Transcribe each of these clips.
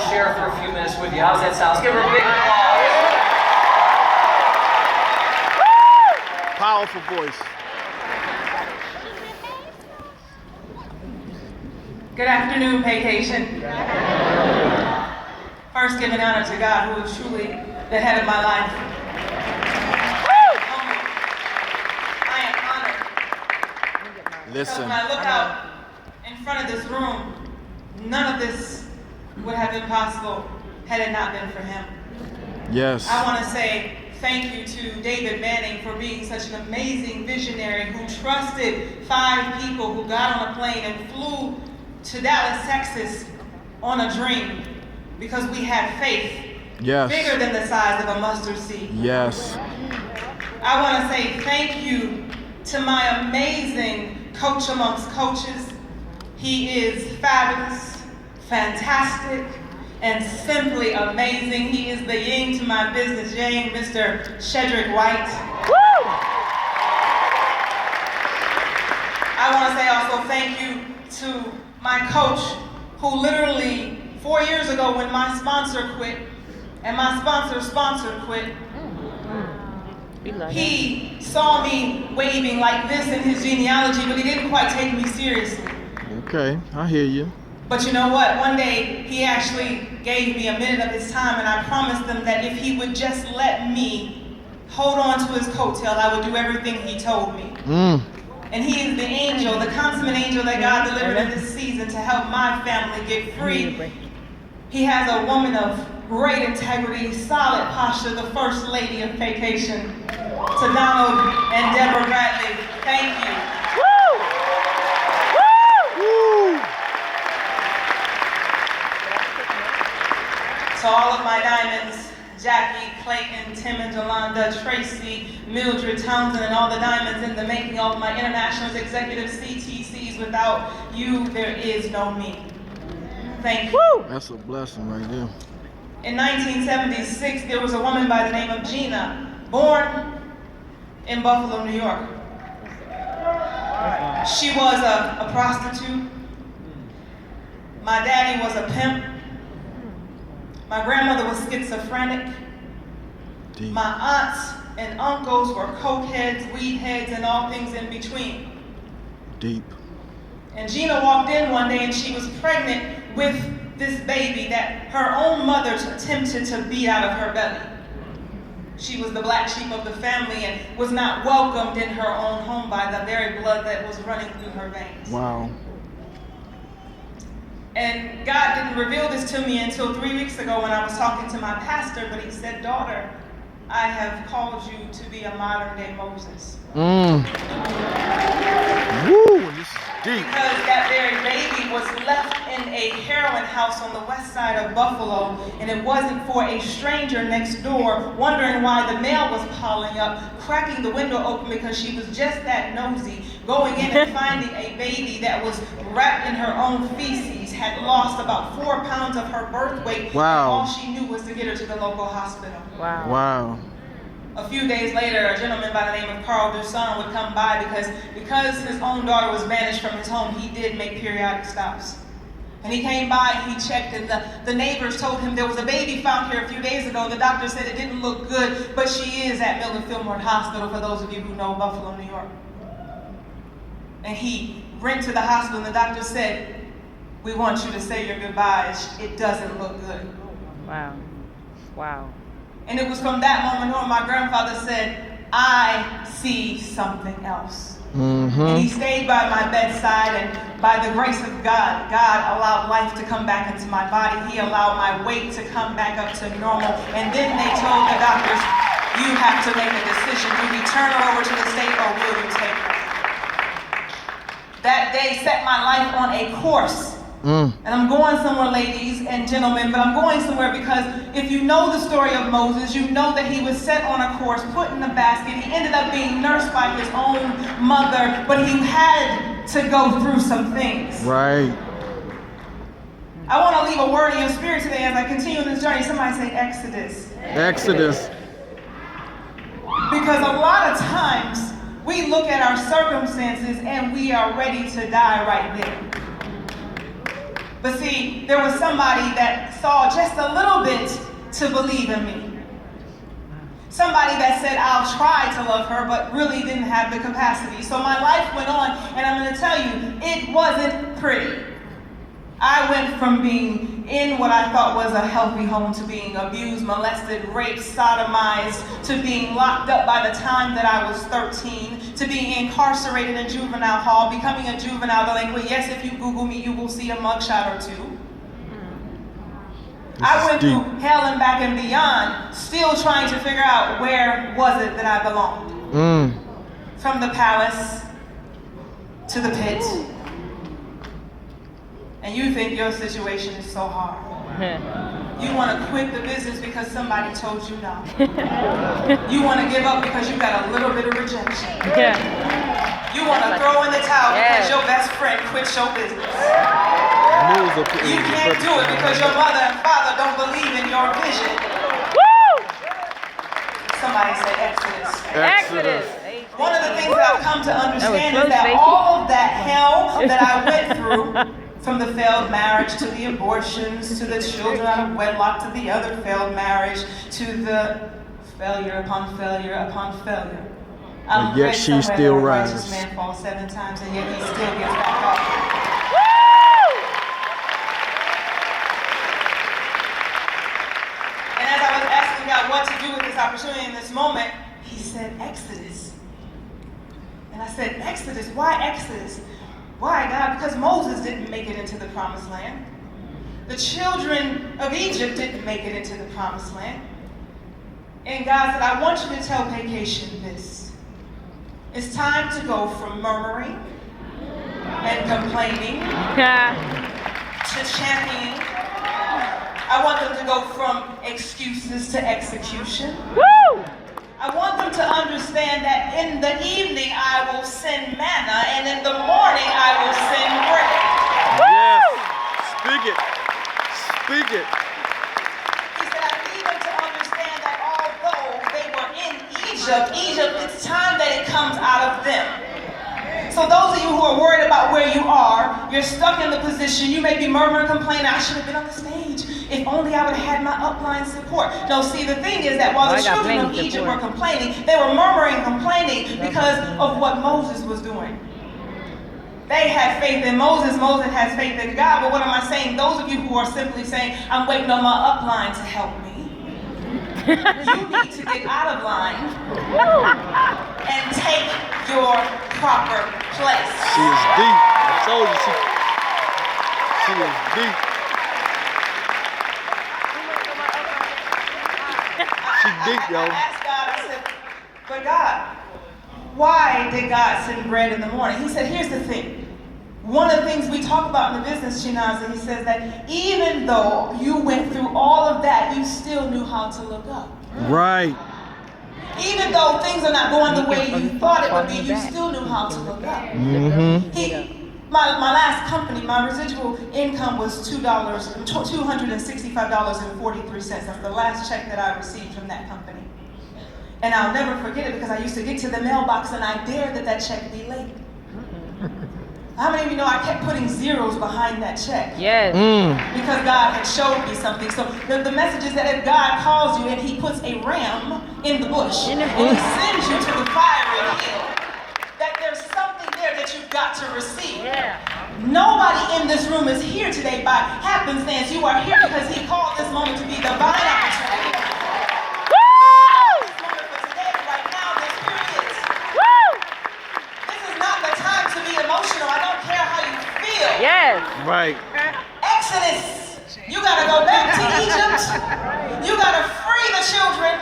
to share for a few minutes with you. How's that sound? Let's give her a big applause. Powerful voice. Good afternoon, Paycation. First, giving honor to God, who is truly the head of my life. I am honored. Listen. Because when I look out in front of this room, none of this would have been possible had it not been for him. Yes. I want to say thank you to David Manning for being such an amazing visionary who trusted 5 people who got on a plane and flew to Dallas, Texas on a dream because we had faith bigger than the size of a mustard seed. Yes. I want to say thank you to my amazing coach amongst coaches. He is fabulous, fantastic, and simply amazing. He is the yin to my business yang, Mr. Shedrick White. Woo! I want to say also thank you to my coach, who literally 4 years ago when my sponsor quit, and my sponsor quit, he saw me waving like this in his genealogy, but he didn't quite take me seriously. Okay, I hear you. But you know what? One day, he actually gave me a minute of his time, and I promised him that if he would just let me hold on to his coattail, I would do everything he told me. And he is the angel, the consummate angel that God delivered in this season to help my family get free. He has a woman of great integrity, solid posture, the first lady of Paycation. To Donald and Deborah Bradley, thank you. Woo! Woo! To all of my diamonds, Jackie, Clayton, Tim and Jolanda, Tracy, Mildred, Townsend, and all the diamonds in the making, all of my international executive CTCs. Without you, there is no me. Thank you. Woo! That's a blessing right there. In 1976, there was a woman by the name of Gina, born in Buffalo, New York. She was a prostitute. My daddy was a pimp. My grandmother was schizophrenic. Deep. My aunts and uncles were coke heads, weed heads, and all things in between. Deep. And Gina walked in one day and she was pregnant with this baby that her own mother attempted to beat out of her belly. She was the black sheep of the family and was not welcomed in her own home by the very blood that was running through her veins. Wow. And God didn't reveal this to me until 3 weeks ago when I was talking to my pastor, but he said, "Daughter, I have called you to be a modern day Moses." Woo, this is deep. Because that very baby was left in a heroin house on the west side of Buffalo, and it wasn't for a stranger next door wondering why the mail was piling up, cracking the window open because she was just that nosy, going in and finding a baby that was wrapped in her own feces, had lost about 4 pounds of her birth weight. Wow. And all she knew was to get her to the local hospital. Wow. Wow. A few days later, a gentleman by the name of Douson would come by because his own daughter was banished from his home. He did make periodic stops. And he came by, he checked, and the neighbors told him there was a baby found here a few days ago. The doctor said it didn't look good, but she is at Mildred Fillmore Hospital, for those of you who know Buffalo, New York. And he went to the hospital, and the doctor said, "We want you to say your goodbyes. It doesn't look good." Wow. Wow. And it was from that moment on my grandfather said, "I see something else." And he stayed by my bedside, and by the grace of God, God allowed life to come back into my body. He allowed my weight to come back up to normal. And then they told the doctors, "You have to make a decision. Do we turn her over to the state or will you take her?" That day set my life on a course. And I'm going somewhere, ladies and gentlemen, but I'm going somewhere because if you know the story of Moses, you know that he was set on a course, put in a basket. He ended up being nursed by his own mother, but he had to go through some things. Right. I want to leave a word in your spirit today as I continue this journey. Somebody say Exodus. Exodus. Because a lot of times we look at our circumstances and we are ready to die right there. But see, there was somebody that saw just a little bit to believe in me. Somebody that said, I'll try to love her, but really didn't have the capacity. So my life went on, and I'm going to tell you, it wasn't pretty. I went from being in what I thought was a healthy home to being abused, molested, raped, sodomized, to being locked up by the time that I was 13, to being incarcerated in juvenile hall, becoming a juvenile delinquent. Yes, if you Google me, you will see a mugshot or two. I went through hell and back and beyond, still trying to figure out where was it that I belonged. From the palace to the pit. And you think your situation is so hard. You want to quit the business because somebody told you no. You want to give up because you got a little bit of rejection. You want to throw in the towel because your best friend quit your business. You can't do it because your mother and father don't believe in your vision. Woo! Somebody say Exodus. Exodus. One of the things that I've come to understand is that all of that hell that I went through, from the failed marriage to the abortions, to the children out of wedlock, to the other failed marriage, to the failure upon failure upon failure. But yet she still rises. A righteous man falls 7 times and yet he still gets back up. And as I was asking God what to do with this opportunity in this moment, he said Exodus. And I said, Exodus? Why Exodus? Why, God? Because Moses didn't make it into the promised land. The children of Egypt didn't make it into the promised land. And God said, I want you to tell Paycation this. It's time to go from murmuring and complaining to championing. I want them to go from excuses to execution. Woo! I want them to understand that in the evening I will send manna, and in the morning I will send bread. Yes. Speak it. Speak it. He said, I need them to understand that although they were in Egypt, it's time that it comes out of them. So those of you who are worried about where you are, you're stuck in the position, you may be murmuring, complaining, I should have been on the stage. If only I would have had my upline support. No, see, the thing is that while the children of Egypt were complaining, they were murmuring, complaining because of what Moses was doing. They had faith in Moses. Moses has faith in God. But what am I saying? Those of you who are simply saying, I'm waiting on my upline to help me. You need to get out of line and take your proper place. She is deep. I told you she is deep. I asked God, I said, but God, why did God send bread in the morning? He said, here's the thing. One of the things we talk about in the business, Chinaza, he says that even though you went through all of that, you still knew how to look up. Right. Even though things are not going the way you thought it would be, you still knew how to look up. My last company, my residual income was $265.43. That's the last check that I received from that company. And I'll never forget it because I used to get to the mailbox and I dared that check be late. How many of you know I kept putting zeros behind that check? Yes. Because God had showed me something. So the message is that if God calls you and he puts a ram in the bush and he sends you to the fiery hill, that there's something there that you've got to receive. Yeah. Nobody in this room is here today by happenstance. You are here because he called this moment to be divine opportunity. Woo! This moment for today, right now, this period. Woo! This is not the time to be emotional. I don't care how you feel. Yes. Right. Exodus. You gotta go back to Egypt. You gotta free the children.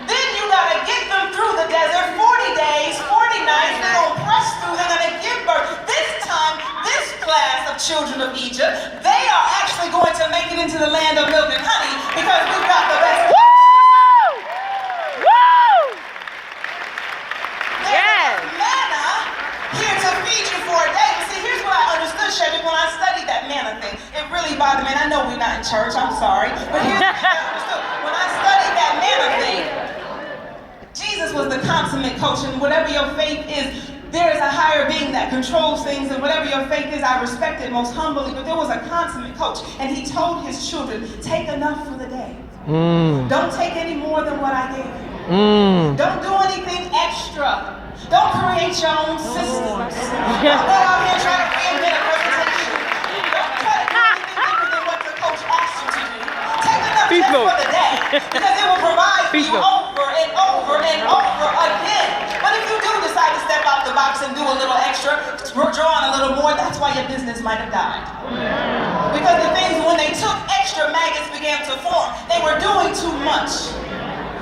Then you gotta get them through the desert. 40 days, 40 nights. They're gonna press through. They're gonna give birth. This time, this class of children of Egypt, they are actually going to make it into the land of milk and honey because we've got the best. Woo! Woo! There's manna here to feed you for a day. But see, here's what I understood, Chevy, when I studied that manna thing. It really bothered me, and I know we're not in church, I'm sorry. But here's what I understood. When I studied that manna thing, Jesus was the consummate coach, and whatever your faith is, there is a higher being that controls things, and whatever your faith is, I respect it most humbly, but there was a consummate coach, and he told his children, take enough for the day. Don't take any more than what I gave you. Don't do anything extra. Don't create your own systems. Don't go out here and try to reinvent a presentation. Don't try to do anything different than what the coach asked you to do. Take enough just for the day, because it will provide for you over and over and over again. But if you do decide to step out the box and do a little extra, draw on a little more, that's why your business might have died. Because the things, when they took extra, maggots began to form. They were doing too much.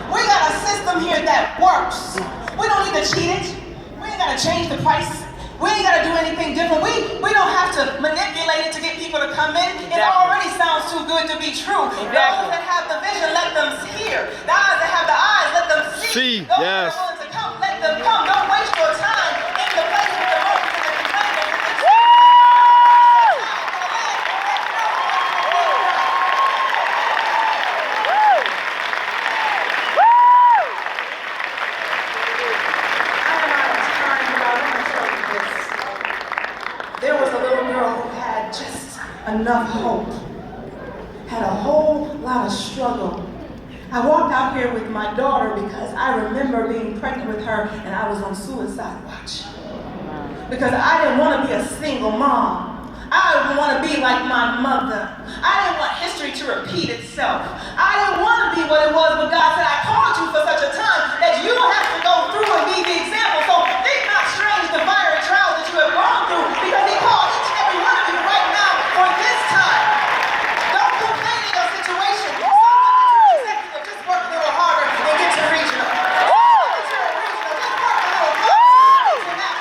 We got a system here that works. We don't need to cheat it. We ain't got to change the price. We ain't got to do anything different. We don't have to manipulate it to get people to come in. It already sounds too good to be true. Those that have the vision, let them hear. The eyes that have the eyes, let them see. Those that are willing to come, let them come. Don't waste your time in the place with the moment and the complaint. There was a little girl who had just enough hope, had a whole lot of struggle. I walked out here with my daughter because I remember being pregnant with her and I was on suicide watch. Because I didn't want to be a single mom. I didn't want to be like my mother. I didn't want history to repeat itself. I didn't want to be what it was, but God said, I called you for such a time that you will have to go through and be the example. So think not strange the fiery trials that you have gone through, because he called each and every one of you right now for this time. Don't complain in your situation. Just work a little harder and get to regional. Just work a little harder. International.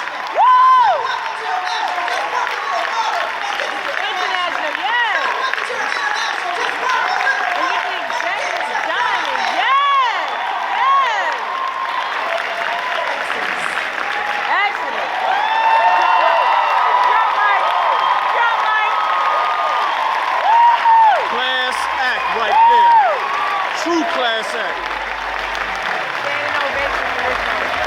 True class act. Standing ovation for this one.